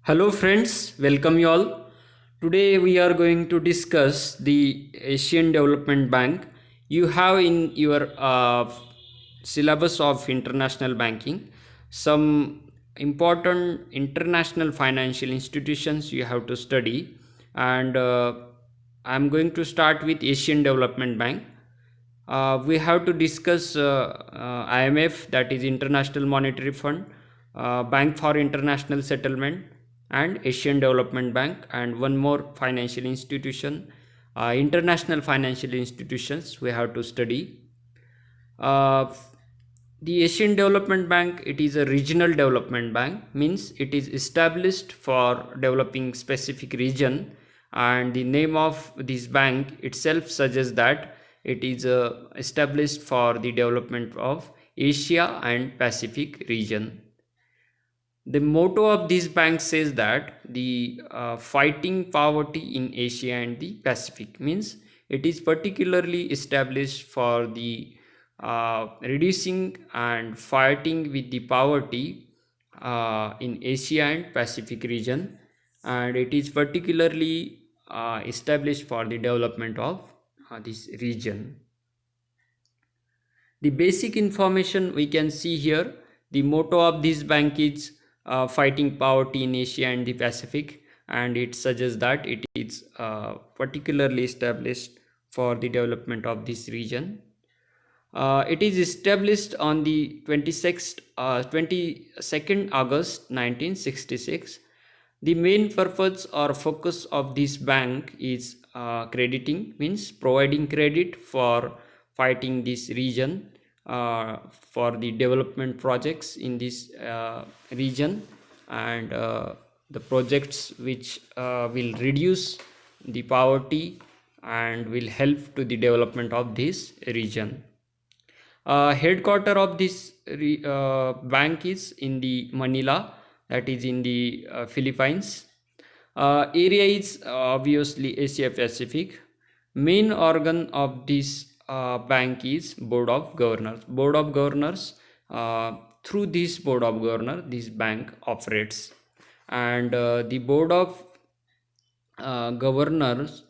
Hello friends, welcome you all. Today we are going to discuss the Asian Development Bank. You have in your syllabus of international banking some important international financial institutions you have to study, and I'm going to start with Asian Development Bank. We have to discuss IMF, that is International Monetary Fund, Bank for International Settlement, and Asian Development Bank, and one more financial institution, international financial institutions we have to study. Uh, the Asian Development Bank, it is a regional development bank, means it is established for developing specific region, and the name of this bank itself suggests that it is established for the development of Asia and Pacific region. The motto of this bank says that the fighting poverty in Asia and the Pacific, means it is particularly established for the reducing and fighting with the poverty in Asia and Pacific region, and it is particularly established for the development of this region. The basic information we can see here. The motto of this bank is fighting poverty in Asia and the Pacific, and it suggests that it is particularly established for the development of this region. It is established on the 22nd August 1966. The main purpose or focus of this bank is crediting, means providing credit for fighting this region, for the development projects in this region, and the projects which will reduce the poverty and will help to the development of this region. Headquarter of this bank is in the Manila, that is in the Philippines. Area is obviously Asia Pacific. Main organ of this bank is Board of Governors. Board of Governors, through this Board of Governors, this bank operates, and the Board of Governors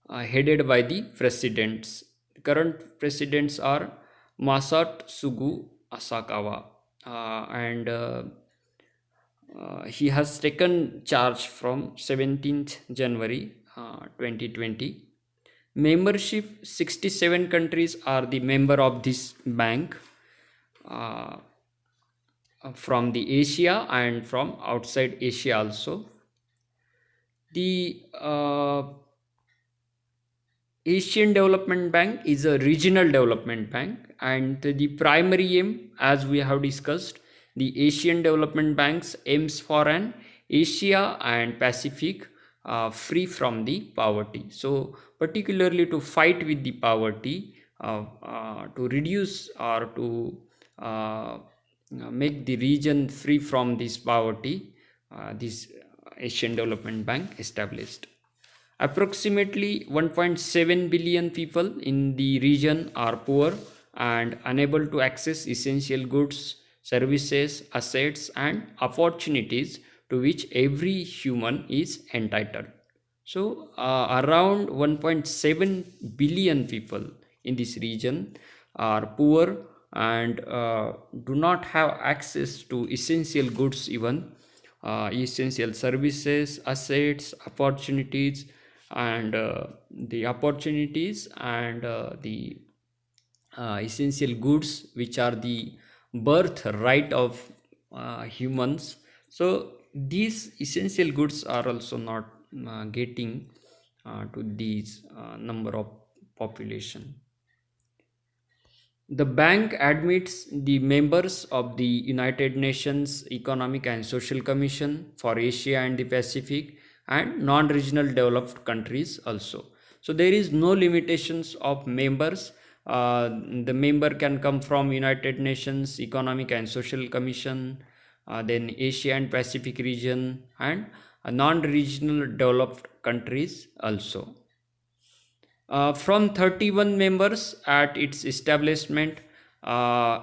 headed by the presidents. The current presidents are Masatsugu Asakawa, and he has taken charge from 17th January 2020. Membership: 67 countries are the member of this bank, uh, from the Asia and from outside Asia also. The Asian Development Bank is a regional development bank, and the primary aim, as we have discussed, the Asian Development Bank's aims for an Asia and Pacific free from the poverty. So, particularly to fight with the poverty, to reduce or to make the region free from this poverty, this Asian Development Bank established. Approximately 1.7 billion people in the region are poor and unable to access essential goods, services, assets, and opportunities to which every human is entitled. So, around 1.7 billion people in this region are poor and do not have access to essential goods, even essential services, assets, opportunities, and the opportunities and the essential goods, which are the birthright of humans. So these essential goods are also not getting to these number of population. The bank admits the members of the United Nations Economic and Social Commission for Asia and the Pacific, and non-regional developed countries also. So there is no limitations of members. The member can come from United Nations Economic and Social Commission, then Asia and Pacific region, and non-regional developed countries also. From 31 members at its establishment, uh,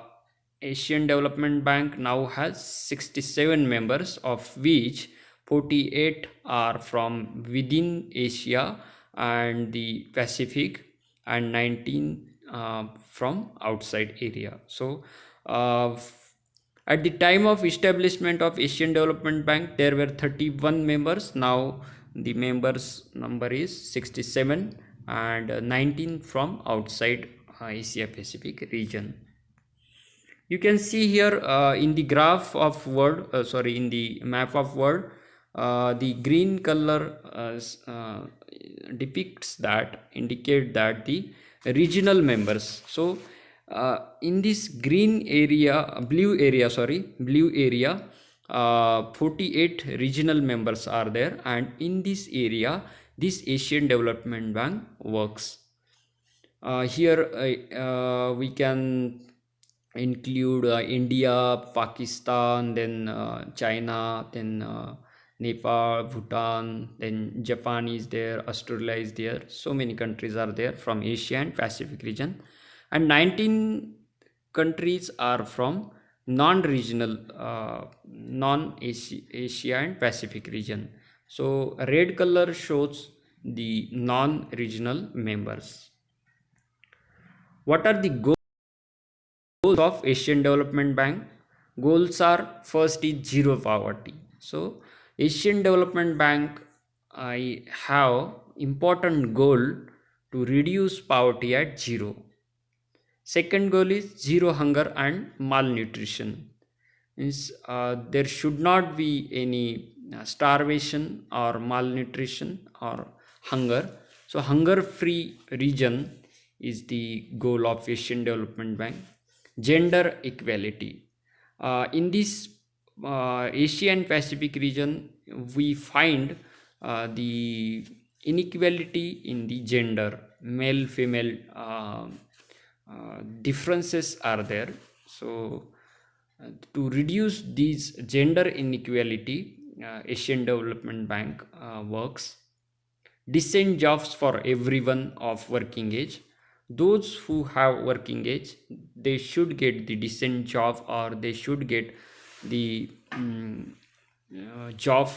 Asian Development Bank now has 67 members, of which 48 are from within Asia and the Pacific, and 19 from outside area. So at the time of establishment of Asian Development Bank, there were 31 members. Now the members number is 67, and 19 from outside Asia Pacific region. You can see here in the graph of world, in the map of world, the green color depicts that, indicate that the regional members. So in this green area, blue area, 48 regional members are there, and in this area this Asian Development Bank works. Here we can include India, Pakistan, then China, then Nepal, Bhutan, then Japan is there, Australia is there. So many countries are there from Asia and Pacific region, and 19 countries are from non-regional, non-Asia and Pacific region. So red color shows the non-regional members. What are the goals of Asian Development Bank? Goals are, first is zero poverty. So Asian Development Bank, I have important goal to reduce poverty at zero. Second goal is zero hunger and malnutrition. Means there should not be any starvation or malnutrition or hunger. So hunger free region is the goal of Asian Development Bank. Gender equality. In this Asia and Pacific region, we find the inequality in the gender, male female differences are there. So to reduce these gender inequality, Asian Development Bank works. Decent jobs for everyone of working age. Those who have working age, they should get the decent job, or they should get the job,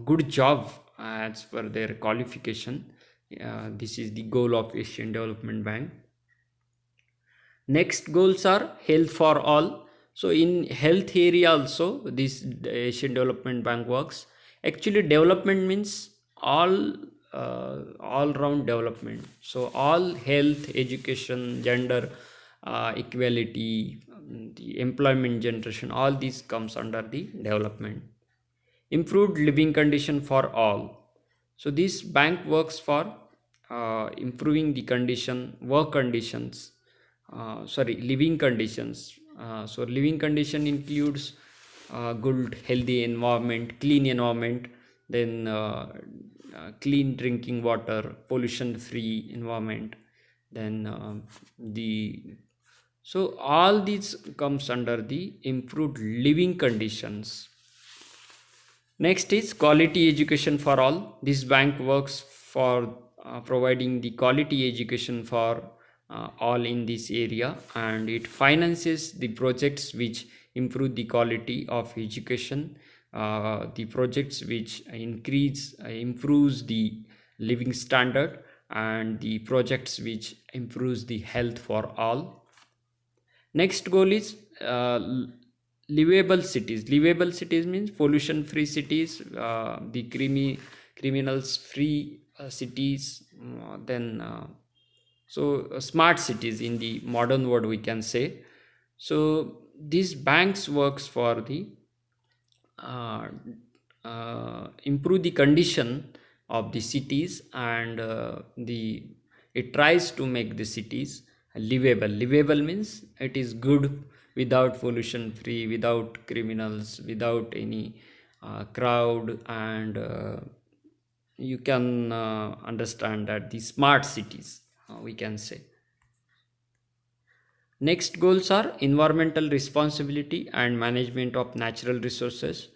good job as per their qualification. This is the goal of Asian Development Bank. Next goals are health for all. So in health area also, this Asian Development Bank works. Actually, development means all round development. So all health, education, gender equality, the employment generation, all these comes under the development. Improved living condition for all. So this bank works for improving the condition, work conditions, living conditions. So living condition includes good healthy environment, clean environment, then clean drinking water, pollution free environment, then so all these comes under the improved living conditions. Next is quality education for all. This bank works for providing the quality education for all in this area, and it finances the projects which improve the quality of education, the projects which improves the living standard, and the projects which improves the health for all. Next goal is livable cities. Livable cities means pollution free cities, the criminals free cities, then smart cities in the modern word we can say. So these banks works for the improve the condition of the cities, and it tries to make the cities livable. Livable means it is good, without pollution free, without criminals, without any crowd, and you can understand that the smart cities we can say. Next goals are environmental responsibility and management of natural resources.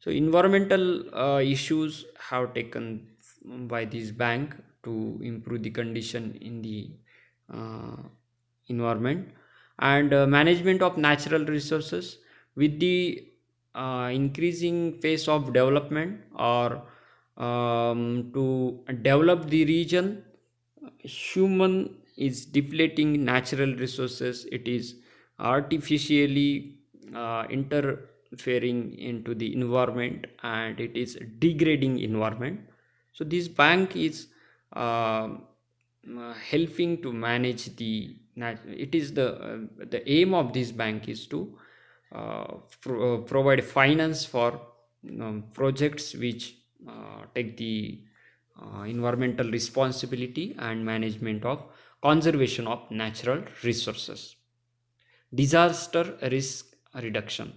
So environmental issues have taken by this bank to improve the condition in the environment, and management of natural resources with the increasing phase of development, or to develop the region, human is depleting natural resources. It is artificially interfering into the environment, and it is degrading environment. So this bank is helping to manage it is the aim of this bank is to provide finance for projects which take the environmental responsibility and management of conservation of natural resources. Disaster risk reduction.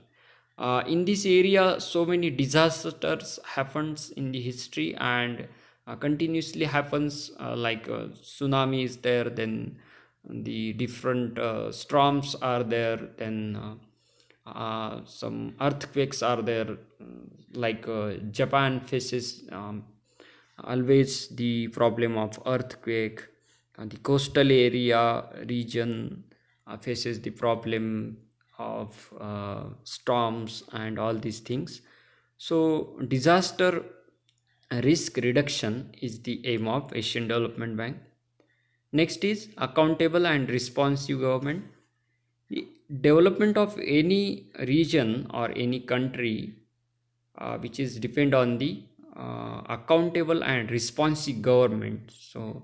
In this area, so many disasters happens in the history, and continuously happens, like tsunami is there, then the different storms are there, then some earthquakes are there, like Japan faces always the problem of earthquake. The coastal area region faces the problem of storms and all these things. So disaster risk reduction is the aim of Asian Development Bank. Next is accountable and responsive government. The development of any region or any country which is depend on the accountable and responsive government. So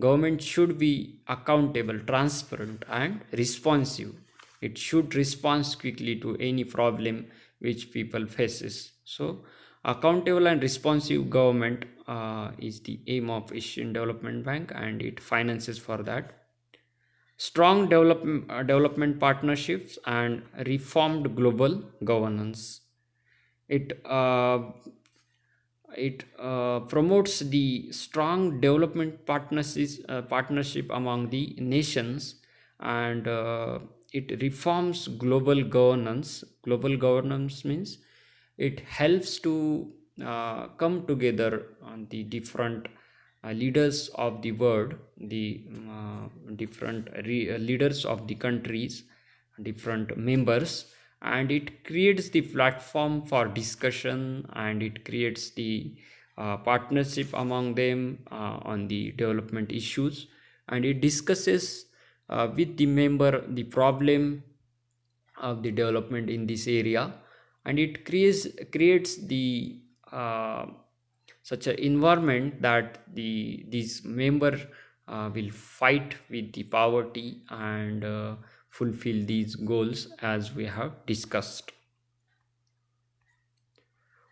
government should be accountable, transparent, and responsive. It should respond quickly to any problem which people faces. So accountable and responsive government is the aim of Asian Development Bank, and it finances for that. Strong development partnerships and reformed global governance. It promotes the strong development partnership among the nations, and it reforms global governance. Global governance means it helps to come together on the different leaders of the world, the different leaders of the countries, different members, and it creates the platform for discussion, and it creates the partnership among them on the development issues, and it discusses with the member the problem of the development in this area, and it creates the such an environment that these member will fight with the poverty, and fulfill these goals as we have discussed.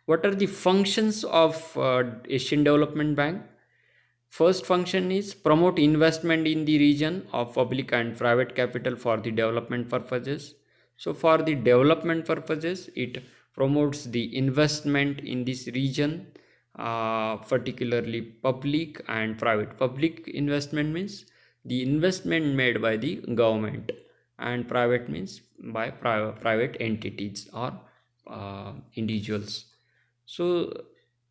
What are the functions of Asian Development Bank? First function is promote investment in the region of public and private capital for the development purposes. So for the development purposes, it promotes the investment in this region, particularly public and private. Public investment means the investment made by the government, and private means by private entities or individuals. So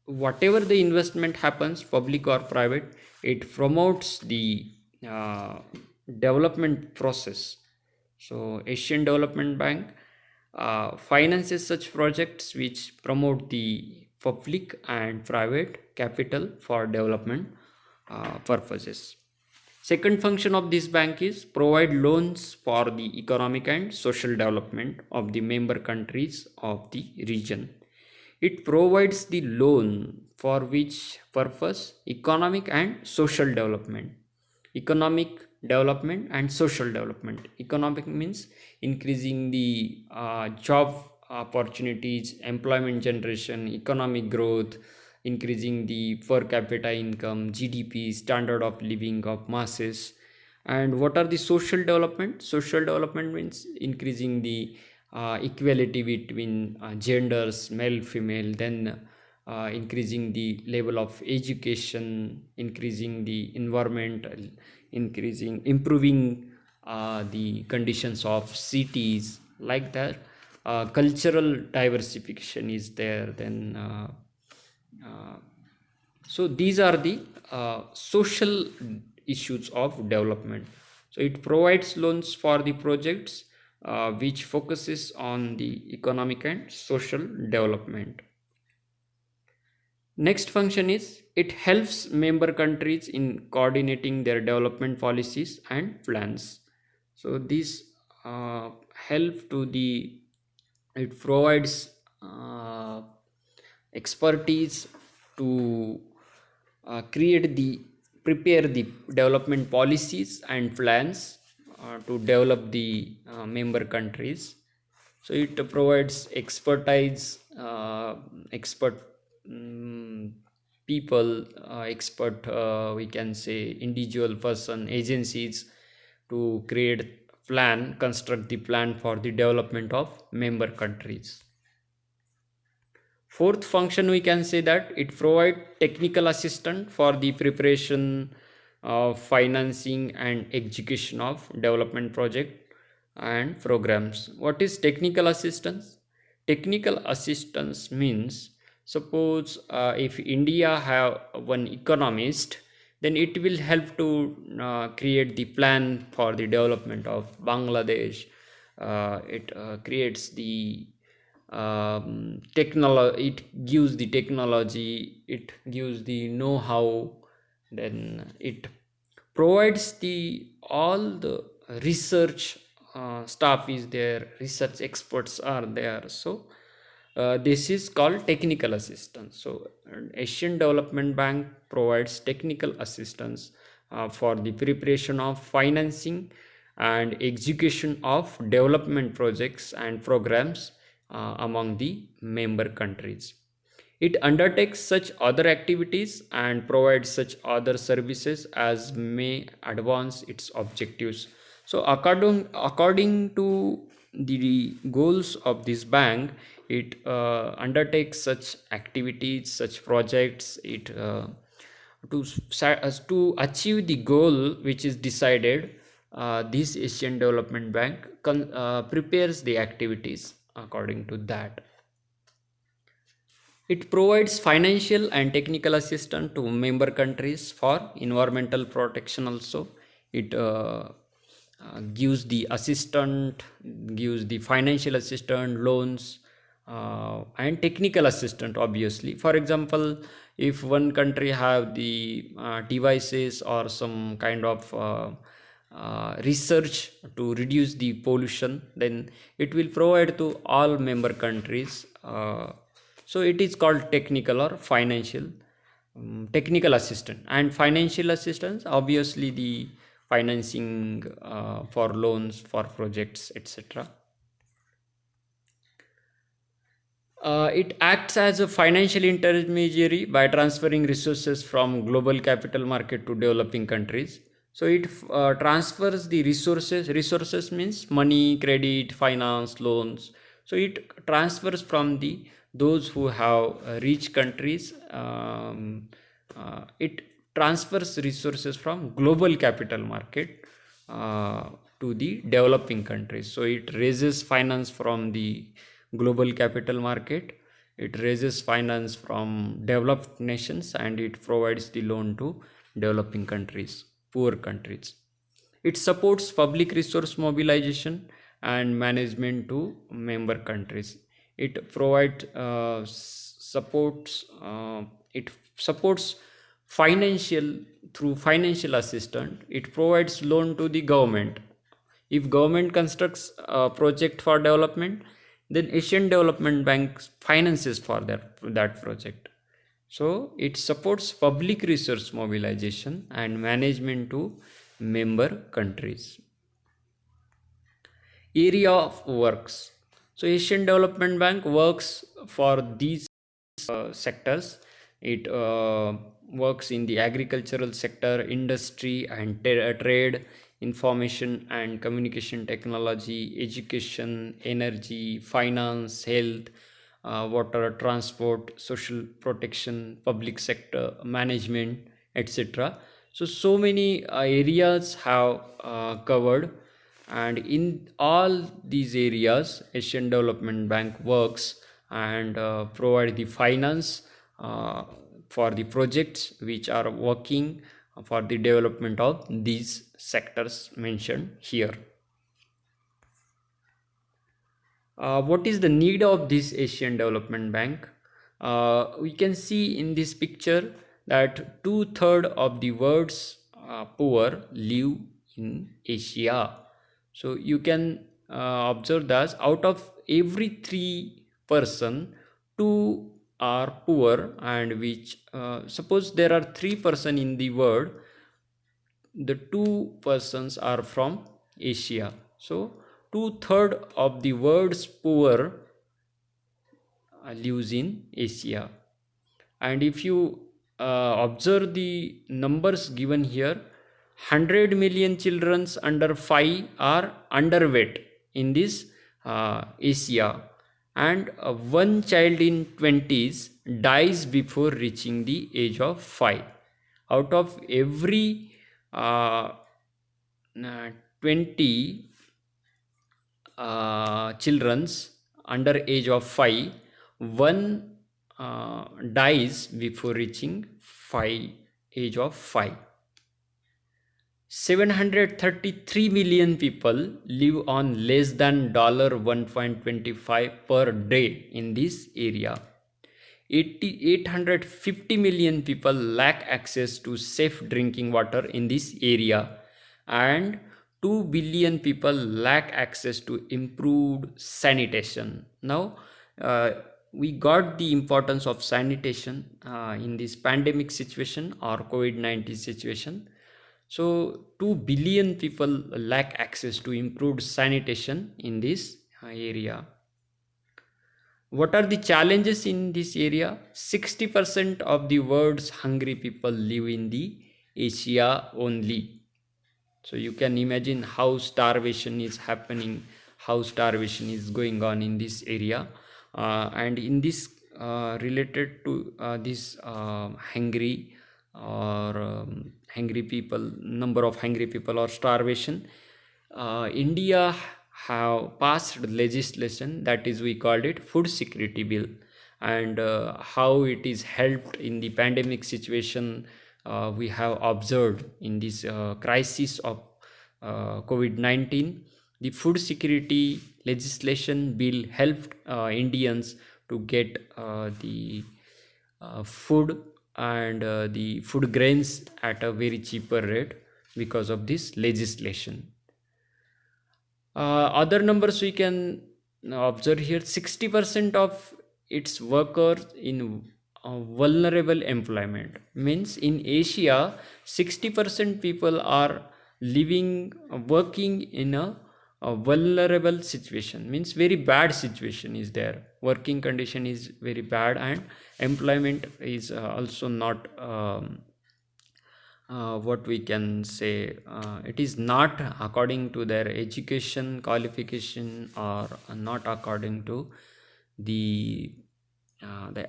whatever the investment happens, public or private, it promotes the uh, development process. So Asian Development Bank finances such projects which promote the public and private capital for development purposes. Second function of this bank is provide loans for the economic and social development of the member countries of the region. It provides the loan for which purpose? Economic and social development. Economic development and social development. Economic means increasing the job opportunities, employment generation, economic growth, increasing the per capita income, GDP, standard of living of masses. And what are the social development? Social development means increasing the equality between genders, male, female, then increasing the level of education, increasing the environment, improving the conditions of cities, like that. Cultural diversification is there, then uh, so these are the social issues of development. So it provides loans for the projects which focuses on the economic and social development. Next function is it helps member countries in coordinating their development policies and plans. So this help to the it provides expertise to create the prepare the development policies and plans to develop the member countries. So it provides expertise, expert mm people, expert, we can say individual person, agencies to create plan, construct the plan for the development of member countries. Fourth function, we can say that it provide technical assistance for the preparation of financing and execution of development project and programs. What is technical assistance? Technical assistance means suppose if India have one economist, then it will help to create the plan for the development of Bangladesh. It creates the technology, it gives the technology, it gives the know-how, then it provides the all the research staff is there, research experts are there. So this is called technical assistance. So Asian Development Bank provides technical assistance for the preparation of financing and execution of development projects and programs among the member countries. It undertakes such other activities and provides such other services as may advance its objectives. So according to the goals of this bank, it undertakes such activities, such projects, it to achieve the goal which is decided. This Asian Development Bank prepares the activities according to that. It provides financial and technical assistance to member countries for environmental protection also. It gives the assistant, gives the financial assistance, loans, and technical assistance obviously. For example, if one country have the devices or some kind of research to reduce the pollution, then it will provide to all member countries. So it is called technical or financial, technical assistance. And financial assistance obviously the financing for loans for projects, etc. It acts as a financial intermediary by transferring resources from global capital market to developing countries. So it transfers the resources. Resources means money, credit, finance, loans. So it transfers from the those who have rich countries. It transfers resources from global capital market to the developing countries. So it raises finance from the global capital market, it raises finance from developed nations, and it provides the loan to developing countries, poor countries. It supports public resource mobilization and management to member countries. It provides supports it supports financial through financial assistance. It provides loan to the government. If government constructs a project for development, then Asian Development Bank finances for that project. So it supports public resource mobilization and management to member countries. Area of works. So Asian Development Bank works for these sectors. It works in the agricultural sector, industry and trade, information and communication technology, education, energy, finance, health, water, transport, social protection, public sector management, etc. So many areas have covered, and in all these areas Asian Development Bank works and provide the finance for the projects which are working for the development of these sectors mentioned here. What is the need of this Asian Development Bank? We can see in this picture that two-thirds of the world's poor live in Asia. So you can observe that out of every three person, two are poor, and which suppose there are 3 person in the world, the two persons are from Asia. So two-thirds of the world's poor lives in Asia. And if you observe the numbers given here, 100 million children under 5 are underweight in this Asia, and one child in 20s dies before reaching the age of 5. Out of every 20 children's under age of 5, one dies before reaching age of 5. 733 million people live on less than $1.25 per day in this area. 850 million people lack access to safe drinking water in this area, and 2 billion people lack access to improved sanitation. Now, we got the importance of sanitation in this pandemic situation or COVID-19 situation. So 2 billion people lack access to improved sanitation in this area. What are the challenges in this area? 60% of the world's hungry people live in the Asia only. So you can imagine how starvation is happening, how starvation is going on in this area. And in this related to this hungry or hungry people, number of hungry people or starvation, India have passed legislation, that is we called it food security bill, and how it is helped in the pandemic situation. We have observed in this crisis of COVID-19, the food security legislation bill helped Indians to get the food and the food grains at a very cheaper rate because of this legislation. Other numbers we can observe here: 60% of its workers in vulnerable employment. Means in Asia, 60% people are living, working in a vulnerable situation. Means very bad situation is there. Working condition is very bad, and employment is also not. What we can say, it is not according to their education qualification, or not according to the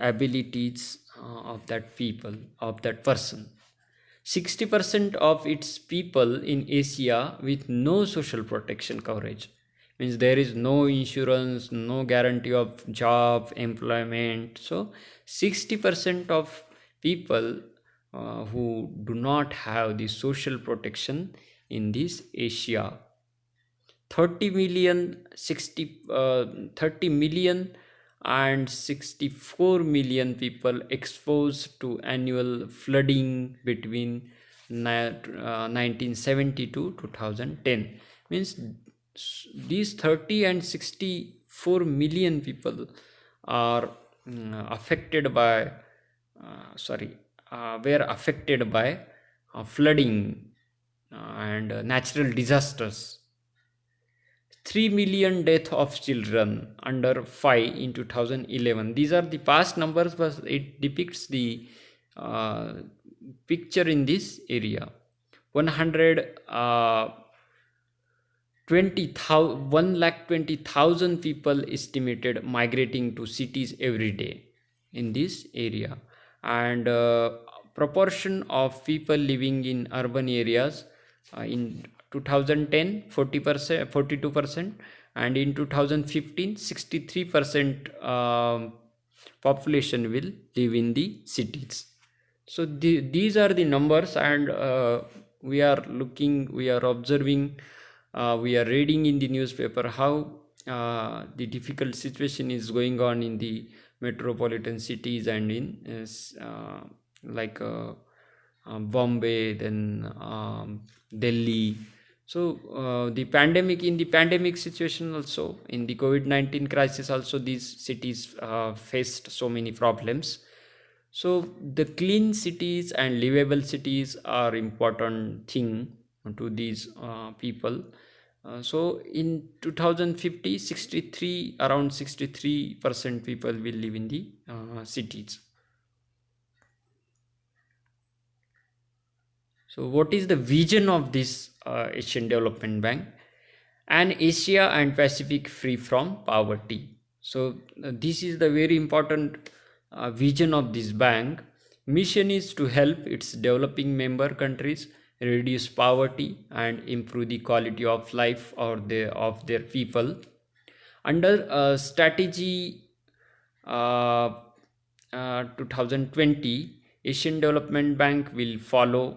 abilities of that people, of that person. 60% of its people in Asia with no social protection coverage. Means there is no insurance, no guarantee of job, employment. So 60% of people who do not have the social protection in this Asia. 30 million, 30 million and 64 million people exposed to annual flooding between 1970 to 2010. Means these 30 and 64 million people are affected by were affected by flooding and natural disasters. 3 million death of children under 5 in 2011. These are the past numbers, but it depicts the picture in this area. 120,000 people estimated migrating to cities every day in this area, and proportion of people living in urban areas in 2010 40%, 42%, and in 2015 63% population will live in the cities. So these are the numbers, and we are observing, we are reading in the newspaper how the difficult situation is going on in the metropolitan cities and in like Bombay, then Delhi. So the pandemic situation also, in the COVID-19 crisis also, these cities faced so many problems. So the clean cities and livable cities are important thing to these people. So in 2050, 63 around 63% people will live in the cities. So what is the vision of this Asian Development Bank? An Asia and Pacific free from poverty. So this is the very important vision of this bank. Mission is to help its developing member countries reduce poverty and improve the quality of life of their people. Under strategy uh, 2020, Asian Development Bank will follow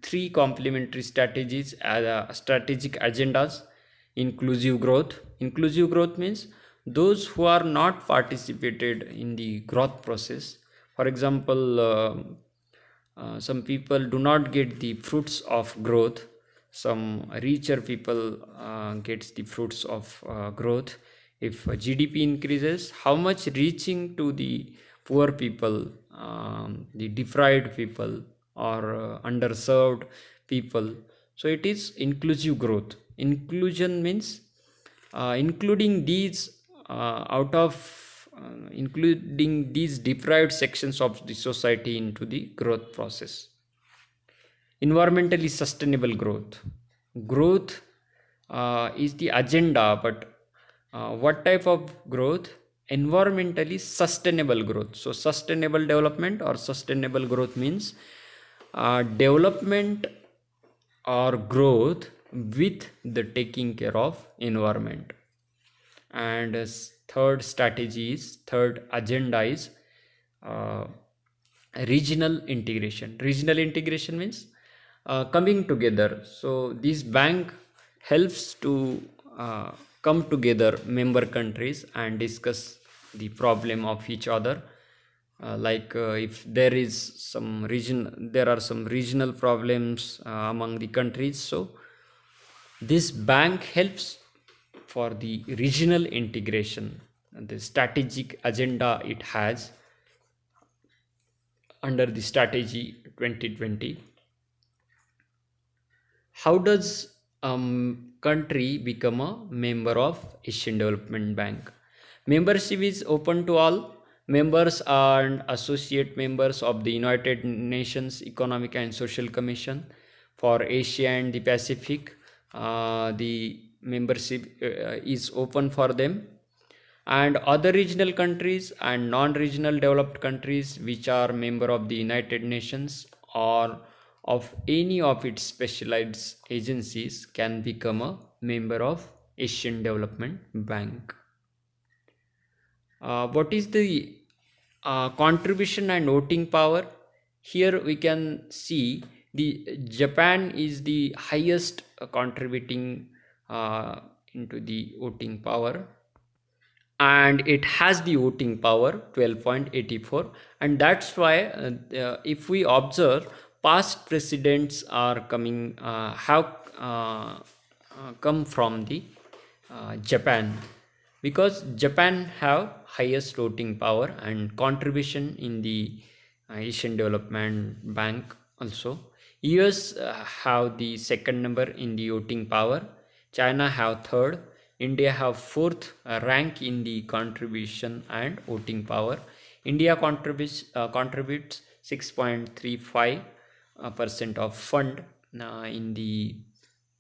three complementary strategies as strategic agendas. Inclusive growth. Inclusive growth means those who are not participated in the growth process. For example, some people do not get the fruits of growth. Some richer people gets the fruits of growth. If GDP increases, how much reaching to the poor people, the deprived people, or underserved people. So it is inclusive growth. Inclusion means including these out of including these deprived sections of the society into the growth process. Environmentally sustainable growth. Growth is the agenda, but what type of growth? Environmentally sustainable growth. So sustainable development or sustainable growth means development or growth with the taking care of environment. And third agenda is uh, regional integration. Regional integration means coming together. So this bank helps to come together member countries and discuss the problem of each other. If there are some regional problems among the countries, so this bank helps for the regional integration. The strategic agenda it has under the strategy 2020. How does country become a member of Asian Development Bank? Membership is open to all. Members and associate members of the United Nations Economic and Social Commission for Asia and the Pacific. The membership is open for them, and other regional countries and non-regional developed countries which are member of the United Nations or of any of its specialized agencies can become a member of Asian Development Bank. What is the contribution and voting power? Here we can see the Japan is the highest contributing into the voting power, and it has the voting power 12.84. And that's why if we observe, past presidents are coming have come from the Japan, because Japan have highest voting power and contribution in the Asian Development Bank also. US have the second number in the voting power. China have third. India have fourth rank in the contribution and voting power. India contributes 6.35 percent of fund in the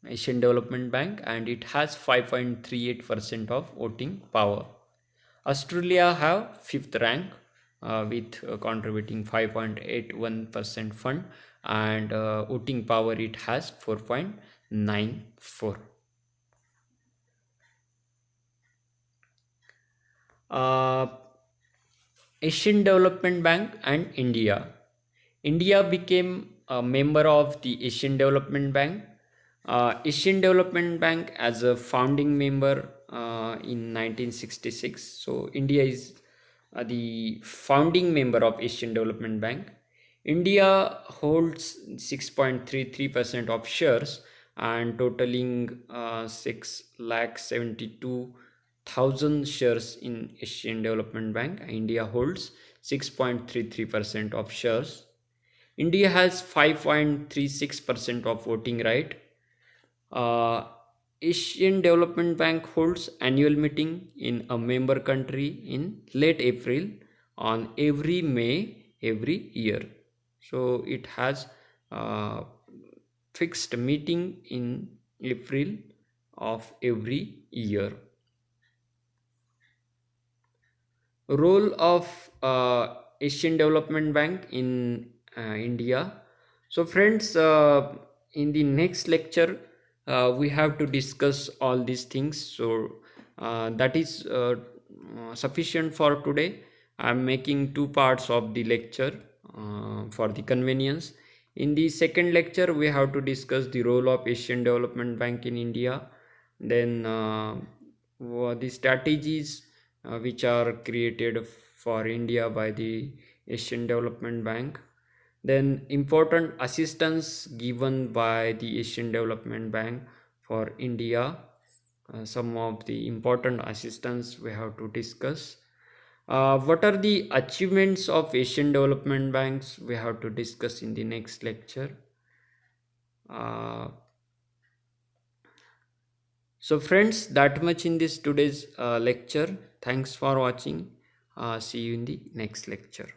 Asian Development Bank, and it has 5.38% of voting power. Australia have fifth rank with contributing 5.81% fund, and voting power it has 4.94. uh, Asian Development Bank and India. India became a member of the Asian Development Bank. Asian Development Bank as a founding member in 1966. So India is the founding member of Asian Development Bank. India holds 6.33% of shares and totaling 6 lakh 72,000 shares in Asian Development Bank. India holds 6.33% of shares. India has 5.36% of voting right. uh, Asian Development Bank holds annual meeting in a member country in late April on every May every year. So it has fixed meeting in April of every year. Role of Asian Development Bank in India. So friends, in the next lecture we have to discuss all these things. So that is sufficient for today. I am making two parts of the lecture for the convenience. In the second lecture we have to discuss the role of Asian Development Bank in India, then the strategies which are created for India by the Asian Development Bank, then important assistance given by the Asian Development Bank for India. Some of the important assistance we have to discuss. What are the achievements of Asian Development Banks we have to discuss in the next lecture. uh, So friends, that much in this today's lecture. Thanks for watching. See you in the next lecture.